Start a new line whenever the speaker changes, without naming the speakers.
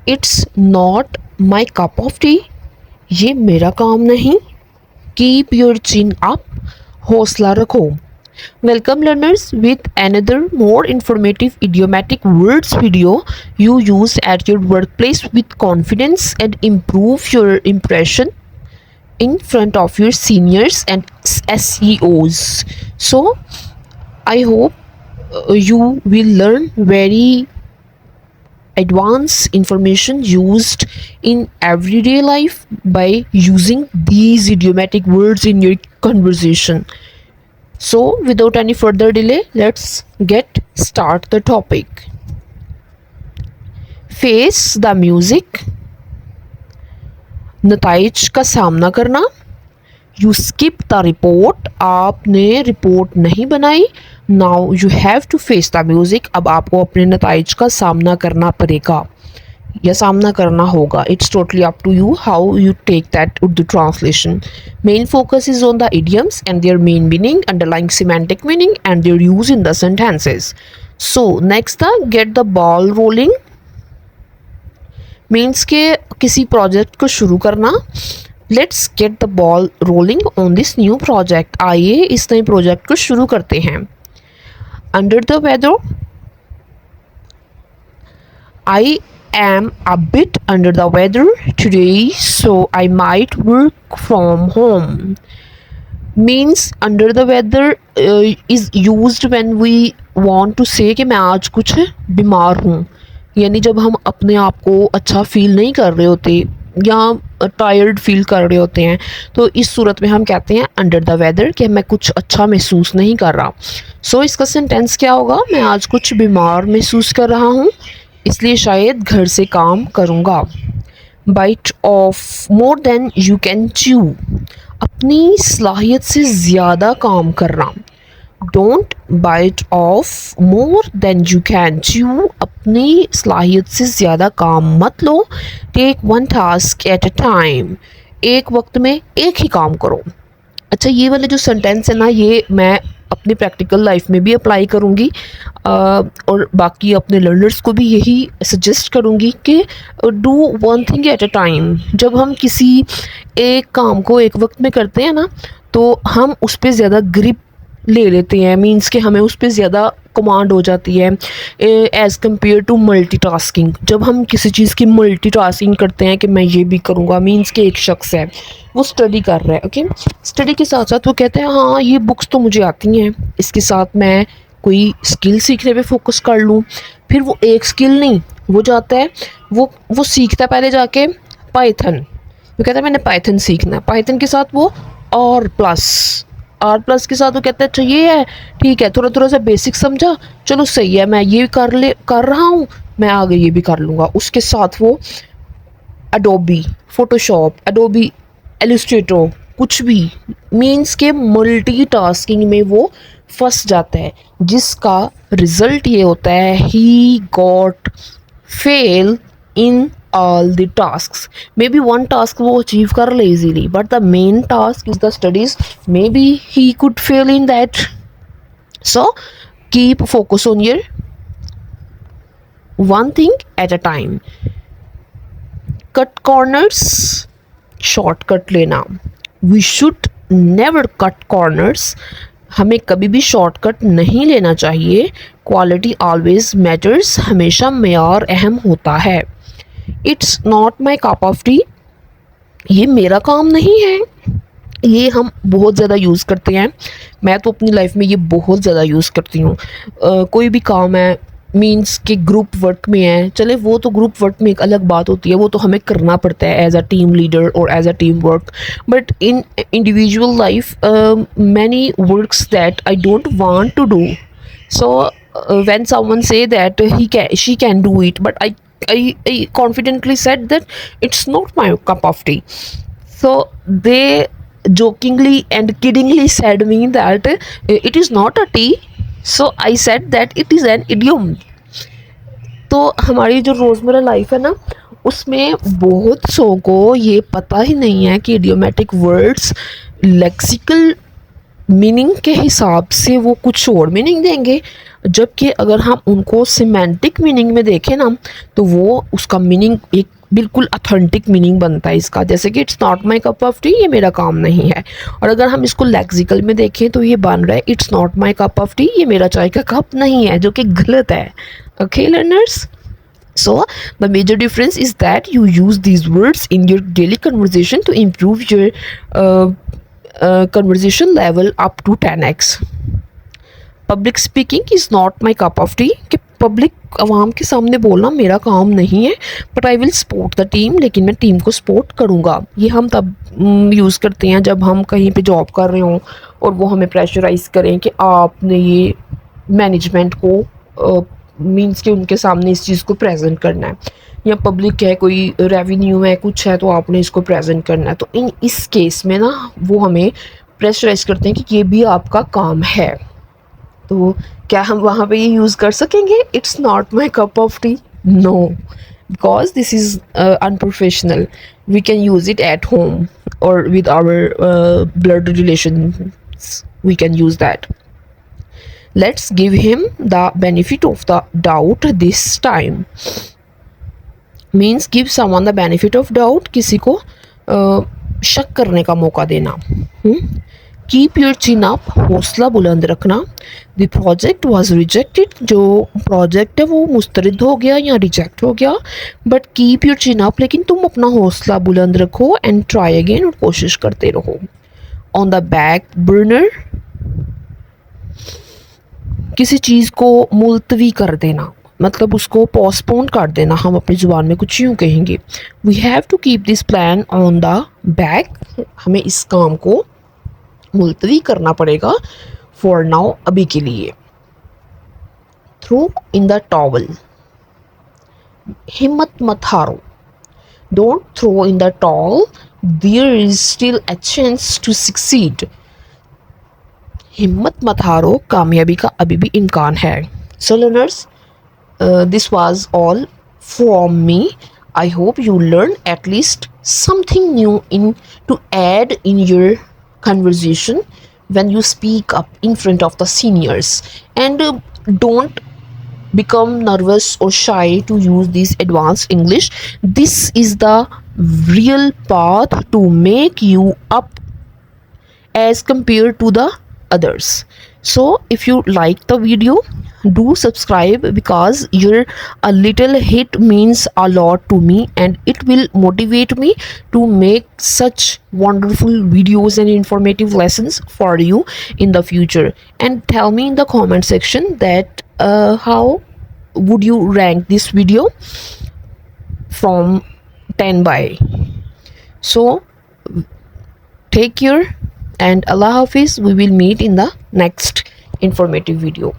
It's not my cup of T, ये मेरा काम नहीं। कीप योर चिन अप, हौसला रखो। Welcome learners with another more informative idiomatic words video you use at your workplace with confidence and improve your impression in front of your seniors and SEOs. So I hope you will learn very advanced information used in everyday life by using these idiomatic words in your conversation. So without any further delay, let's get start the topic. Face the music. नताइज का सामना करना। You skip the report, आपने report नहीं बनाई। Now you have to face the music, अब आपको अपने नताइज का सामना करना पड़ेगा या सामना करना होगा। It's totally up to you how you take that Urdu translation. Main focus is on the idioms and their main meaning, underlying semantic meaning and their use in the sentences. So next the get the ball rolling, means के किसी project को शुरू करना। Let's get the ball rolling on this new project, आइए इस नए project को शुरू करते हैं। Under the weather, I am a bit under the weather today, so I might work from home. Means under the weather is used when we want to say कि मैं आज कुछ बीमार हूँ, यानी जब हम अपने आप को अच्छा फील नहीं कर रहे होते या टायर्ड फील कर रहे होते हैं, तो इस सूरत में हम कहते हैं अंडर द वेदर कि मैं कुछ अच्छा महसूस नहीं कर रहा। सो इसका सेंटेंस क्या होगा, मैं आज कुछ बीमार महसूस कर रहा हूँ, इसलिए शायद घर से काम करूँगा। Bite off more than you can chew, अपनी सलाहियत से ज़्यादा काम करना। Don't bite off more than you can chew, अपनी सलाहियत से ज़्यादा काम मत लो। Take one task at a time, एक वक्त में एक ही काम करो। अच्छा, ये वाले जो सेंटेंस है ना, ये मैं अपनी प्रैक्टिकल लाइफ में भी अप्लाई करूँगी और बाकी अपने लर्नर्स को भी यही सजेस्ट करूँगी कि do one thing at a time. जब हम किसी एक काम को एक वक्त में करते हैं ना, तो हम उस पर ज़्यादा ग्रिप ले लेते हैं, मीन्स कि हमें उस पर ज़्यादा कमांड हो जाती है एज़ कम्पेयर टू मल्टीटास्किंग। जब हम किसी चीज़ की मल्टीटास्किंग करते हैं कि मैं ये भी करूँगा, मीन्स कि एक शख्स है वो स्टडी कर रहा है, ओके, स्टडी के साथ साथ वो कहते हैं हाँ ये बुक्स तो मुझे आती हैं, इसके साथ मैं कोई स्किल सीखने पे फोकस कर लूँ। फिर वो एक स्किल नहीं, वो जाता है वो सीखता है पहले जाके पाइथन, वो कहता है मैंने पाइथन सीखना है। पाइथन के साथ वो आर प्लस के साथ वो कहता है अच्छा ये है, ठीक है, थोड़ा थोड़ा सा बेसिक समझा, चलो सही है, मैं ये कर रहा हूँ, मैं आगे ये भी कर लूँगा। उसके साथ वो एडोबी फोटोशॉप, एडोबी एलस्ट्रेटर, कुछ भी, मीन्स के मल्टीटास्किंग में वो फंस जाता है, जिसका रिजल्ट ये होता है he got fail in all the tasks. Maybe one task वो achieve कर ले easily, but the main task is the studies, maybe he could fail in that. So keep focus on your one thing at a time. Cut corners, shortcut लेना। We should never cut corners, हमें कभी भी shortcut नहीं लेना चाहिए। Quality always matters, हमेशा मेयार अहम होता है। It's not my cup of T, ये मेरा काम नहीं है। ये हम बहुत ज़्यादा यूज़ करते हैं, मैं तो अपनी लाइफ में ये बहुत ज़्यादा यूज़ करती हूँ। कोई भी काम है, मीन्स कि ग्रुप वर्क में है, चले वो तो ग्रुप वर्क में एक अलग बात होती है, वो तो हमें करना पड़ता है एज अ टीम लीडर और as a team work. But in individual life many works that I don't want to do, so when someone say that she can do it, but I confidently said that it's not my cup of tea. So they jokingly and kiddingly said me that it is not a tea. So I said that it is an idiom. तो हमारी जो रोज़मर्रा life है ना, उसमें बहुत सौ को ये पता ही नहीं है कि इडियोमेटिक वर्ड्स लेक्सिकल मीनिंग के हिसाब से वो कुछ और मीनिंग देंगे, जबकि अगर हम उनको सिमेंटिक मीनिंग में देखें ना तो वो उसका मीनिंग एक बिल्कुल अथेंटिक मीनिंग बनता है इसका, जैसे कि it's not my cup of T, ये मेरा काम नहीं है। और अगर हम इसको लेक्सिकल में देखें तो ये बन रहा है it's not my cup of T, ये मेरा चाय का कप नहीं है, जो कि गलत है। Okay learners, so the major difference is that you use these words in your daily conversation to improve your uh, conversation level up to 10x. Public speaking is not my cup of T, कि public आवाम के सामने बोलना मेरा काम नहीं है, but I will support the team, लेकिन मैं टीम को सपोर्ट करूँगा। ये हम तब यूज़ करते हैं जब हम कहीं पे जॉब कर रहे हों और वो हमें प्रेशराइज़ करें कि आपने ये मैनेजमेंट को मीन्स कि उनके सामने इस चीज़ को प्रेजेंट करना है, या पब्लिक है, कोई रेवेन्यू है, कुछ है, तो आपने इसको प्रेजेंट करना है। तो इस केस में ना वो हमें प्रेशराइज़ करते हैं कि ये भी आपका काम है। तो क्या हम वहाँ पे ये यूज़ कर सकेंगे it's not my cup of tea? No, because this is unprofessional. We can use it at home और with our blood relations, we can use that. Let's give him the benefit of the doubt this time. Means give someone the benefit of doubt, किसी को शक करने का मौका देना। Keep your chin up, हौसला बुलंद रखना। The project was rejected, जो प्रोजेक्ट है वो मुस्तरद हो गया या रिजेक्ट हो गया, but keep your chin up, लेकिन तुम अपना हौसला बुलंद रखो एंड ट्राई अगेन, और कोशिश करते रहो। ऑन द बैक बर्नर, किसी चीज़ को मुलतवी कर देना, मतलब उसको पोस्टपोन कर देना, हम अपनी ज़ुबान में कुछ यूँ कहेंगे। We have to keep this plan on the back, हमें इस काम को मुलतवी करना पड़ेगा फॉर नाउ, अभी के लिए। थ्रो इन द टॉवल, हिम्मत मत हारो। Don't throw in the towel, there is still a chance to succeed. हिम्मत मत हारो, कामयाबी का अभी भी इम्कान है। So learners, this was all from me. I hope you learn at least something new to add in your conversation when you speak up in front of the seniors, and don't become nervous or shy to use this advanced English. This is the real path to make you up as compared to the others. So if you like the video, do subscribe, because your a little hit means a lot to me, and it will motivate me to make such wonderful videos and informative lessons for you in the future. And tell me in the comment section that how would you rank this video from 10 by. So take care and Allah Hafiz. We will meet in the next informative video.